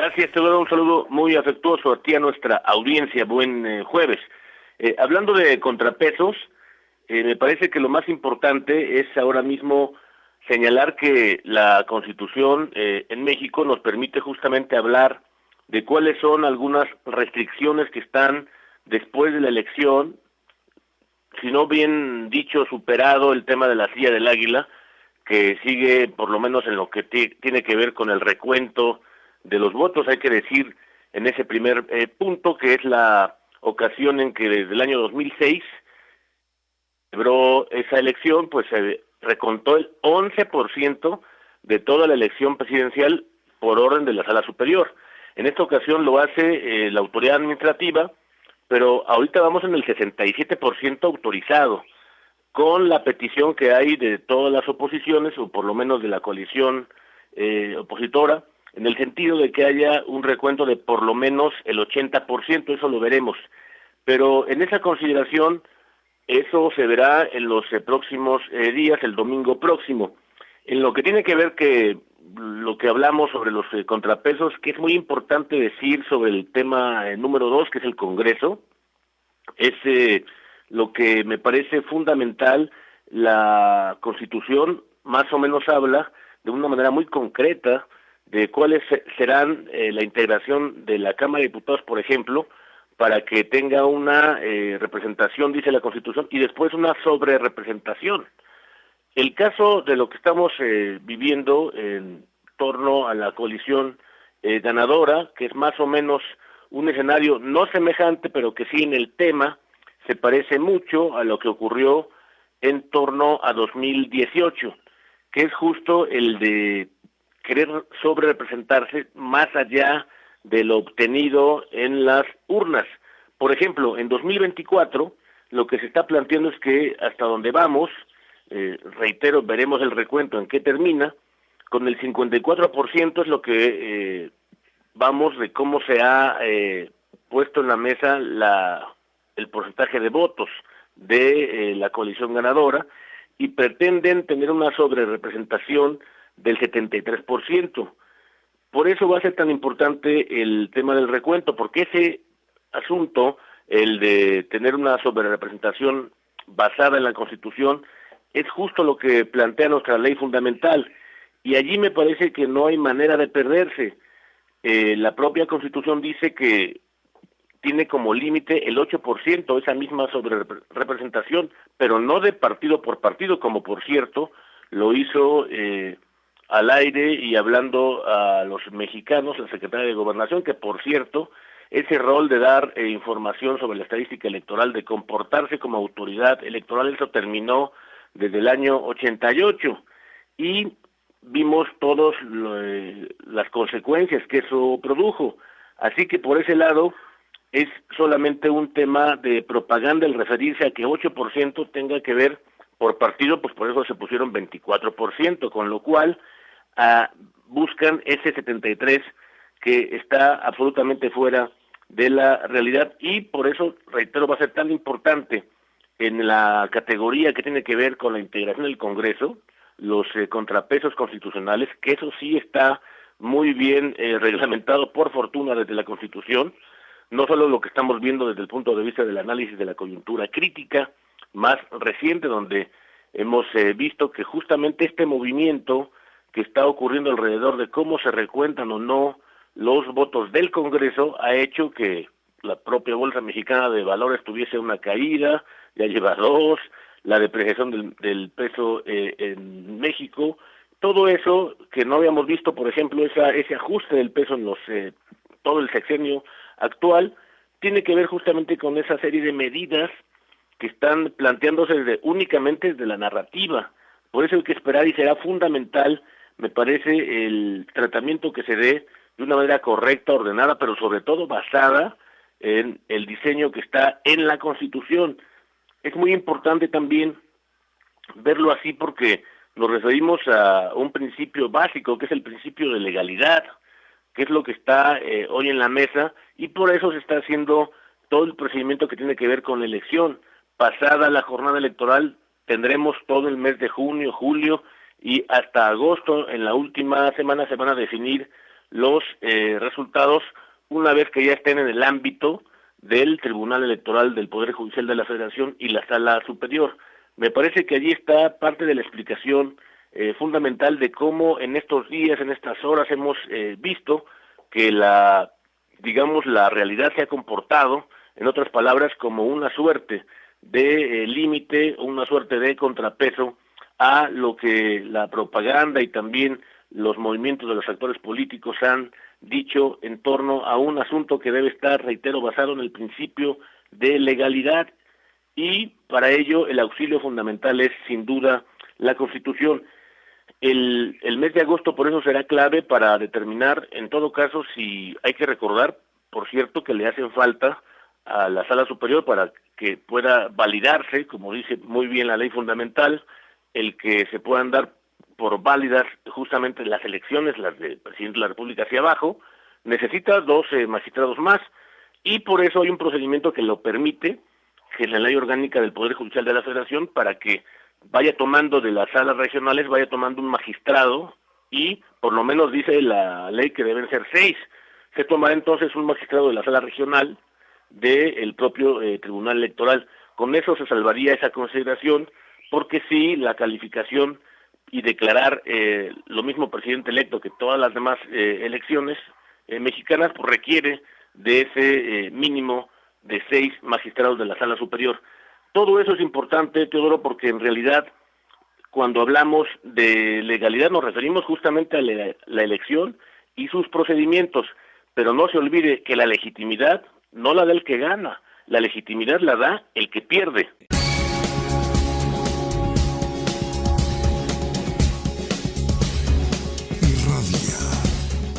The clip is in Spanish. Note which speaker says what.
Speaker 1: Gracias, te doy un saludo muy afectuoso a ti, a nuestra audiencia. Buen jueves. Hablando de contrapesos, me parece que lo más importante es ahora mismo señalar que la Constitución en México nos permite justamente hablar de cuáles son algunas restricciones que están después de la elección, si no bien dicho, superado el tema de la silla del águila, que sigue por lo menos en lo que tiene que ver con el recuento de los votos. Hay que decir en ese primer punto que es la ocasión en que desde el año 2006 celebró esa elección, pues se recontó el 11% de toda la elección presidencial por orden de la Sala Superior. En esta ocasión lo hace la autoridad administrativa, pero ahorita vamos en el 67% autorizado, con la petición que hay de todas las oposiciones, o por lo menos de la coalición opositora, en el sentido de que haya un recuento de por lo menos el 80%, eso lo veremos. Pero en esa consideración, eso se verá en los próximos días, el domingo próximo. En lo que tiene que ver que lo que hablamos sobre los contrapesos, que es muy importante decir sobre el tema número 2, que es el Congreso, es lo que me parece fundamental. La Constitución más o menos habla de una manera muy concreta de cuáles serán la integración de la Cámara de Diputados, por ejemplo, para que tenga una representación, dice la Constitución, y después una sobrerepresentación. El caso de lo que estamos viviendo en torno a la coalición ganadora, que es más o menos un escenario no semejante, pero que sí en el tema se parece mucho a lo que ocurrió en torno a 2018, que es justo el de querer sobrerepresentarse más allá de lo obtenido en las urnas. Por ejemplo, en 2024 lo que se está planteando es que hasta donde vamos, reitero, veremos el recuento en qué termina, con el 54% es lo que vamos de cómo se ha puesto en la mesa el porcentaje de votos de la coalición ganadora, y pretenden tener una sobrerepresentación del 73%. Por eso va a ser tan importante el tema del recuento, porque ese asunto, el de tener una sobrerepresentación basada en la Constitución, es justo lo que plantea nuestra ley fundamental, y allí me parece que no hay manera de perderse. La propia Constitución dice que tiene como límite el 8%, esa misma sobrerepresentación, pero no de partido por partido, como por cierto lo hizo al aire y hablando a los mexicanos la secretaria de Gobernación, que por cierto, ese rol de dar información sobre la estadística electoral, de comportarse como autoridad electoral, eso terminó desde el año 88, y vimos todas las consecuencias que eso produjo. Así que por ese lado es solamente un tema de propaganda el referirse a que 8% tenga que ver por partido, pues por eso se pusieron 24%, con lo cual buscan ese 73% que está absolutamente fuera de la realidad, y por eso, reitero, va a ser tan importante en la categoría que tiene que ver con la integración del Congreso, los contrapesos constitucionales, que eso sí está muy bien reglamentado, por fortuna, desde la Constitución, no solo lo que estamos viendo desde el punto de vista del análisis de la coyuntura crítica más reciente, donde hemos visto que justamente este movimiento que está ocurriendo alrededor de cómo se recuentan o no los votos del Congreso ha hecho que la propia Bolsa Mexicana de Valores tuviese una caída, ya lleva 2, la depreciación del peso en México, todo eso que no habíamos visto, por ejemplo, ese ajuste del peso en todo el sexenio actual, tiene que ver justamente con esa serie de medidas que están planteándose únicamente desde la narrativa. Por eso hay que esperar, y será fundamental, me parece, el tratamiento que se dé de una manera correcta, ordenada, pero sobre todo basada en el diseño que está en la Constitución. Es muy importante también verlo así, porque nos referimos a un principio básico, que es el principio de legalidad, que es lo que está hoy en la mesa, y por eso se está haciendo todo el procedimiento que tiene que ver con la elección. Pasada la jornada electoral, tendremos todo el mes de junio, julio, y hasta agosto, en la última semana, se van a definir los resultados una vez que ya estén en el ámbito del Tribunal Electoral del Poder Judicial de la Federación y la Sala Superior. Me parece que allí está parte de la explicación fundamental de cómo en estos días, en estas horas, hemos visto que la realidad se ha comportado, en otras palabras, como una suerte de límite, una suerte de contrapeso a lo que la propaganda y también los movimientos de los actores políticos han dicho en torno a un asunto que debe estar, reitero, basado en el principio de legalidad, y para ello el auxilio fundamental es sin duda la Constitución. El mes de agosto por eso será clave para determinar, en todo caso, si hay que recordar, por cierto, que le hacen falta a la Sala Superior para que pueda validarse, como dice muy bien la ley fundamental, el que se puedan dar por válidas justamente las elecciones, las del presidente de la República hacia abajo, necesita 12 magistrados más, y por eso hay un procedimiento que lo permite, que es la ley orgánica del Poder Judicial de la Federación, para que vaya tomando de las salas regionales, vaya tomando un magistrado, y por lo menos dice la ley que deben ser 6. Se tomará entonces un magistrado de la sala regional del propio Tribunal Electoral. Con eso se salvaría esa consideración, porque sí, la calificación y declarar lo mismo presidente electo que todas las demás elecciones mexicanas, pues requiere de ese mínimo de 6 magistrados de la Sala Superior. Todo eso es importante, Teodoro, porque en realidad cuando hablamos de legalidad nos referimos justamente a la elección y sus procedimientos, pero no se olvide que la legitimidad no la da el que gana, la legitimidad la da el que pierde.